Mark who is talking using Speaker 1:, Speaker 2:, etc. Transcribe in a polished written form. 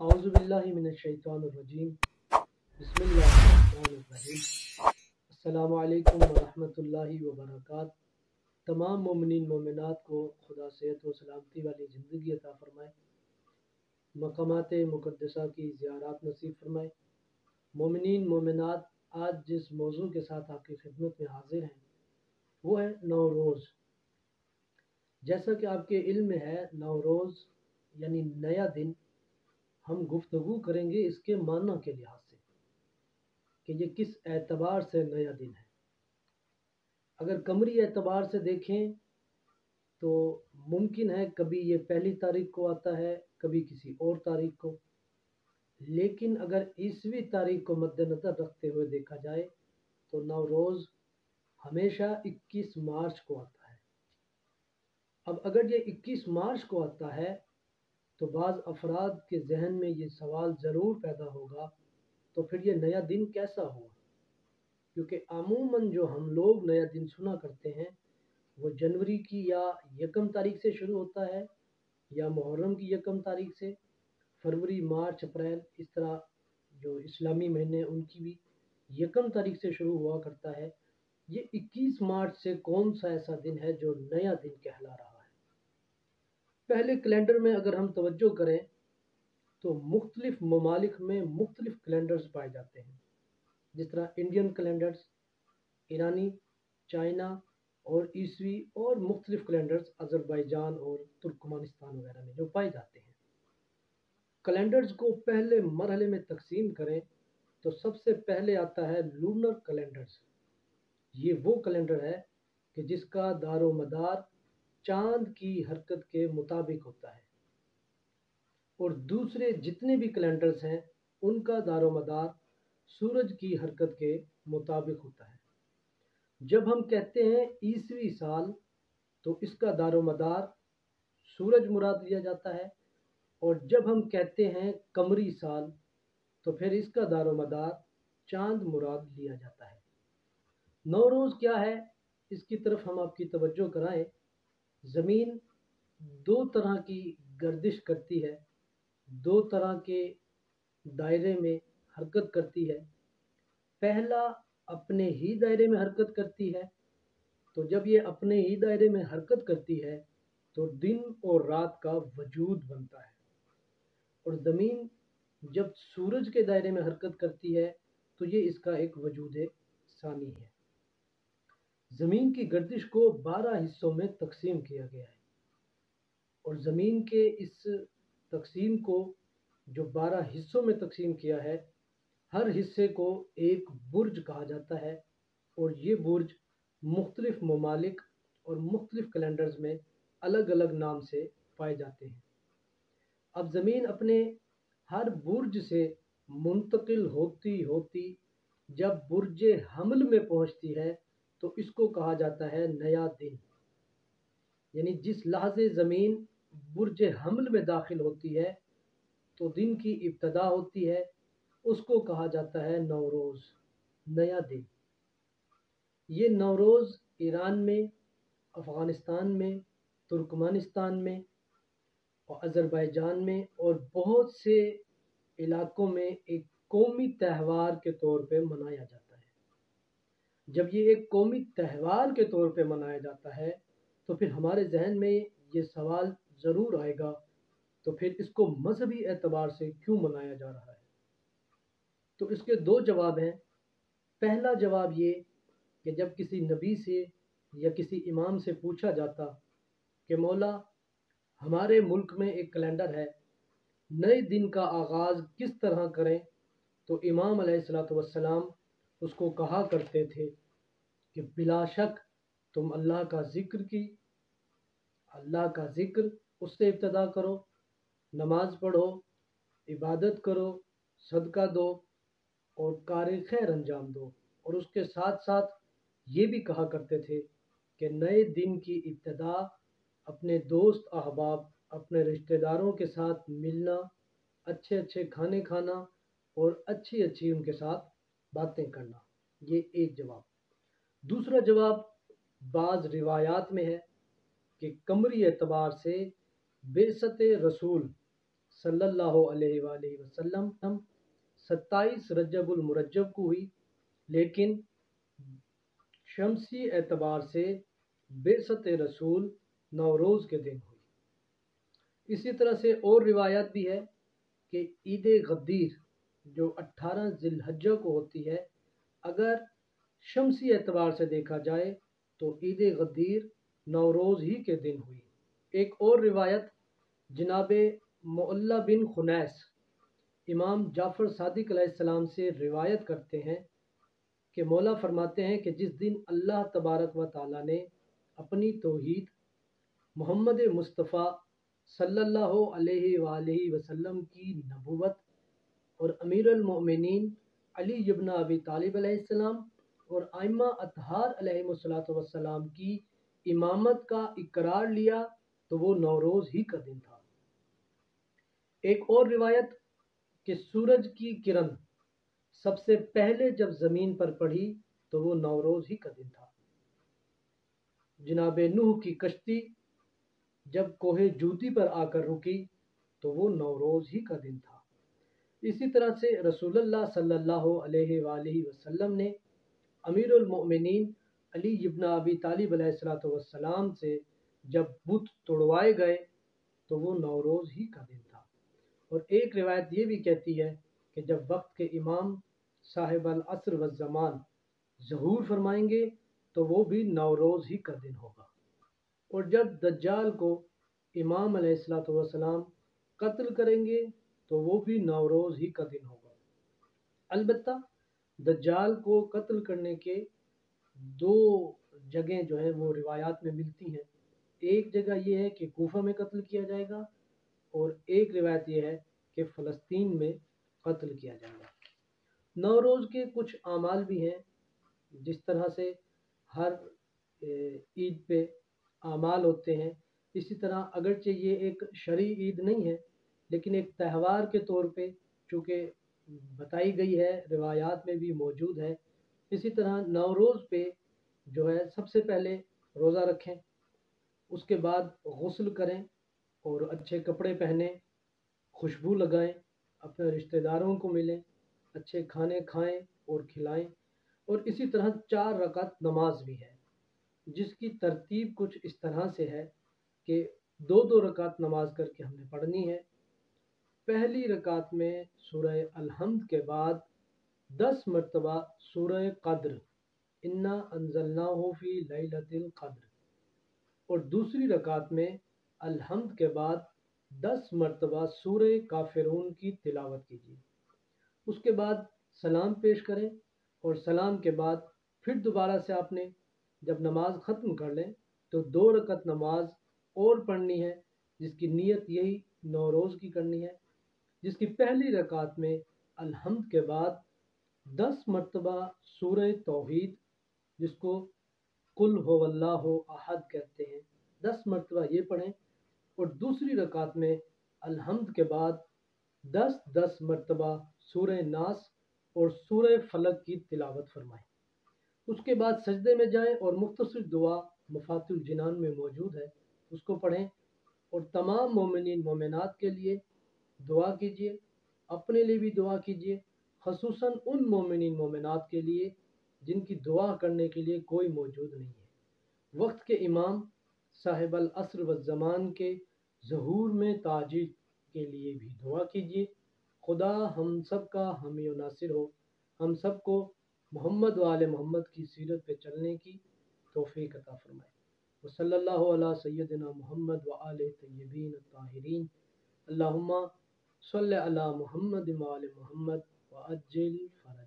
Speaker 1: اعوذ باللہ من الشیطان الرجیم بسم اللہ الرحمن الرحیم۔ السلام علیکم ورحمۃ اللہ وبرکاتہ۔ تمام مومنین مومنات کو خدا صحت و سلامتی والی زندگی عطا فرمائے، مقامات مقدسہ کی زیارات نصیب فرمائے۔ مومنین مومنات، آج جس موضوع کے ساتھ آپ کی خدمت میں حاضر ہیں وہ ہے نوروز۔ جیسا کہ آپ کے علم میں ہے، نوروز یعنی نیا دن، ہم گفتگو کریں گے اس کے معنی کے لحاظ سے کہ یہ کس اعتبار سے نیا دن ہے۔ اگر قمری اعتبار سے دیکھیں تو ممکن ہے کبھی یہ پہلی تاریخ کو آتا ہے، کبھی کسی اور تاریخ کو، لیکن اگر عیسوی تاریخ کو مد نظر رکھتے ہوئے دیکھا جائے تو نوروز ہمیشہ 21 مارچ کو آتا ہے۔ اب اگر یہ 21 مارچ کو آتا ہے تو بعض افراد کے ذہن میں یہ سوال ضرور پیدا ہوگا، تو پھر یہ نیا دن کیسا ہوا؟ کیونکہ عموماً جو ہم لوگ نیا دن سنا کرتے ہیں وہ جنوری کی یا یکم تاریخ سے شروع ہوتا ہے، یا محرم کی یکم تاریخ سے، فروری، مارچ، اپریل، اس طرح جو اسلامی مہینے ان کی بھی یکم تاریخ سے شروع ہوا کرتا ہے۔ یہ 21 مارچ سے کون سا ایسا دن ہے جو نیا دن کہلا رہا ہے؟ پہلے کیلنڈر میں اگر ہم توجہ کریں تو مختلف ممالک میں مختلف کیلنڈرز پائے جاتے ہیں، جس طرح انڈین کیلنڈرز، ایرانی، چائنا اور عیسوی، اور مختلف کیلنڈرز آذربائیجان اور ترکمانستان وغیرہ میں جو پائے جاتے ہیں۔ کیلنڈرز کو پہلے مرحلے میں تقسیم کریں تو سب سے پہلے آتا ہے لونر کیلنڈرز۔ یہ وہ کیلنڈر ہے کہ جس کا دار و مدار چاند کی حرکت کے مطابق ہوتا ہے، اور دوسرے جتنے بھی کیلنڈرز ہیں ان کا دار و مدار سورج کی حرکت کے مطابق ہوتا ہے۔ جب ہم کہتے ہیں عیسوی سال تو اس کا دار و مدار سورج مراد لیا جاتا ہے، اور جب ہم کہتے ہیں قمری سال تو پھر اس کا دار و مدار چاند مراد لیا جاتا ہے۔ نوروز کیا ہے، اس کی طرف ہم آپ کی توجہ کرائیں۔ زمین دو طرح کی گردش کرتی ہے، دو طرح کے دائرے میں حرکت کرتی ہے۔ پہلا اپنے ہی دائرے میں حرکت کرتی ہے، تو جب یہ اپنے ہی دائرے میں حرکت کرتی ہے تو دن اور رات کا وجود بنتا ہے، اور زمین جب سورج کے دائرے میں حرکت کرتی ہے تو یہ اس کا ایک وجود ثانی ہے۔ زمین کی گردش کو 12 حصوں میں تقسیم کیا گیا ہے، اور زمین کے اس تقسیم کو جو 12 حصوں میں تقسیم کیا ہے، ہر حصے کو ایک برج کہا جاتا ہے، اور یہ برج مختلف ممالک اور مختلف کیلنڈرز میں الگ الگ نام سے پائے جاتے ہیں۔ اب زمین اپنے ہر برج سے منتقل ہوتی ہوتی جب برج حمل میں پہنچتی ہے تو اس کو کہا جاتا ہے نیا دن۔ یعنی جس لحظے زمین برج حمل میں داخل ہوتی ہے تو دن کی ابتدا ہوتی ہے، اس کو کہا جاتا ہے نوروز، نیا دن۔ یہ نوروز ایران میں، افغانستان میں، ترکمانستان میں اور آذربائیجان میں اور بہت سے علاقوں میں ایک قومی تہوار کے طور پہ منایا جاتا ہے۔ جب یہ ایک قومی تہوار کے طور پہ منایا جاتا ہے تو پھر ہمارے ذہن میں یہ سوال ضرور آئے گا، تو پھر اس کو مذہبی اعتبار سے کیوں منایا جا رہا ہے؟ تو اس کے دو جواب ہیں۔ پہلا جواب یہ کہ جب کسی نبی سے یا کسی امام سے پوچھا جاتا کہ مولا ہمارے ملک میں ایک کیلنڈر ہے، نئے دن کا آغاز کس طرح کریں، تو امام علیہ الصلوۃ والسلام اس کو کہا کرتے تھے کہ بلا شک تم اللہ کا ذکر اس سے ابتدا کرو، نماز پڑھو، عبادت کرو، صدقہ دو اور کار خیر انجام دو، اور اس کے ساتھ ساتھ یہ بھی کہا کرتے تھے کہ نئے دن کی ابتدا اپنے دوست احباب، اپنے رشتہ داروں کے ساتھ ملنا، اچھے اچھے کھانے کھانا اور اچھی اچھی ان کے ساتھ باتیں کرنا۔ یہ ایک جواب۔ دوسرا جواب بعض روایات میں ہے کہ قمری اعتبار سے بعثت رسول صلی اللہ علیہ وآلہ وسلم 27 رجب المرجب کو ہوئی، لیکن شمسی اعتبار سے بعثت رسول نوروز کے دن ہوئی۔ اسی طرح سے اور روایات بھی ہے کہ عید غدیر جو 18 ذی الحجہ کو ہوتی ہے، اگر شمسی اعتبار سے دیکھا جائے تو عید غدیر نوروز ہی کے دن ہوئی۔ ایک اور روایت جناب معلی بن خنیس امام جعفر صادق علیہ السلام سے روایت کرتے ہیں کہ مولا فرماتے ہیں کہ جس دن اللہ تبارک و تعالیٰ نے اپنی توحید محمد مصطفیٰ صلی اللہ علیہ وآلہ وسلم کی نبوت اور امیر المؤمنین علی ابن ابی طالب علیہ السلام اور ائمہ اطہار علیہم السلام کی امامت کا اقرار لیا تو وہ نوروز ہی کا دن تھا۔ ایک اور روایت کہ سورج کی کرن سب سے پہلے جب زمین پر پڑی تو وہ نوروز ہی کا دن تھا۔ جناب نوح کی کشتی جب کوہ جودی پر آ کر رکی تو وہ نوروز ہی کا دن تھا۔ اسی طرح سے رسول اللہ صلی اللہ علیہ وآلہ وسلم نے امیر المؤمنین علی ابن ابی طالب علیہ السلام سے جب بت توڑوائے گئے تو وہ نوروز ہی کا دن تھا۔ اور ایک روایت یہ بھی کہتی ہے کہ جب وقت کے امام صاحب العصر والزمان ظہور فرمائیں گے تو وہ بھی نوروز ہی کا دن ہوگا۔ اور جب دجال کو امام علیہ السلام قتل کریں گے تو وہ بھی نوروز ہی کا دن ہوگا۔ البتہ دجال کو قتل کرنے کے دو جگہیں جو ہیں وہ روایات میں ملتی ہیں۔ ایک جگہ یہ ہے کہ کوفہ میں قتل کیا جائے گا اور ایک روایت یہ ہے کہ فلسطین میں قتل کیا جائے گا۔ نوروز کے کچھ اعمال بھی ہیں، جس طرح سے ہر عید پہ اعمال ہوتے ہیں، اسی طرح اگرچہ یہ ایک شرعی عید نہیں ہے لیکن ایک تہوار کے طور پہ چونکہ بتائی گئی ہے، روایات میں بھی موجود ہے۔ اسی طرح نوروز پہ جو ہے سب سے پہلے روزہ رکھیں، اس کے بعد غسل کریں اور اچھے کپڑے پہنیں، خوشبو لگائیں، اپنے رشتہ داروں کو ملیں، اچھے کھانے کھائیں اور کھلائیں۔ اور اسی طرح 4 رکعت نماز بھی ہے، جس کی ترتیب کچھ اس طرح سے ہے کہ 2 رکعت نماز کر کے ہم نے پڑھنی ہے۔ پہلی رکعت میں سورہ الحمد کے بعد 10 مرتبہ سورہ قدر انا انزلناہ فی لیلۃ القدر، اور دوسری رکعت میں الحمد کے بعد 10 مرتبہ سورہ کافرون کی تلاوت کیجیے۔ اس کے بعد سلام پیش کریں اور سلام کے بعد پھر دوبارہ سے آپ نے جب نماز ختم کر لیں تو 2 رکعت نماز اور پڑھنی ہے، جس کی نیت یہی نوروز کی کرنی ہے، جس کی پہلی رکعت میں الحمد کے بعد 10 مرتبہ سورہ توحید، جس کو قل هو اللہ احد کہتے ہیں، 10 مرتبہ یہ پڑھیں، اور دوسری رکعت میں الحمد کے بعد 10 مرتبہ سورہ ناس اور سورہ فلق کی تلاوت فرمائیں۔ اس کے بعد سجدے میں جائیں اور مختصر دعا مفاتح الجنان میں موجود ہے، اس کو پڑھیں اور تمام مومنین مومنات کے لیے دعا کیجیے، اپنے لیے بھی دعا کیجیے، خصوصاً ان مومنین مومنات کے لیے جن کی دعا کرنے کے لیے کوئی موجود نہیں ہے۔ وقت کے امام صاحب العصر والزمان کے ظہور میں تاجیل کے لیے بھی دعا کیجیے۔ خدا ہم سب کا حامی و ناصر ہو، ہم سب کو محمد و آل محمد کی سیرت پہ چلنے کی توفیق عطا فرمائے۔ وصلی اللہ علی سیدنا محمد و آل طیبین الطاہرین، اللہم صلی علی محمد و آل محمد وعجل فرج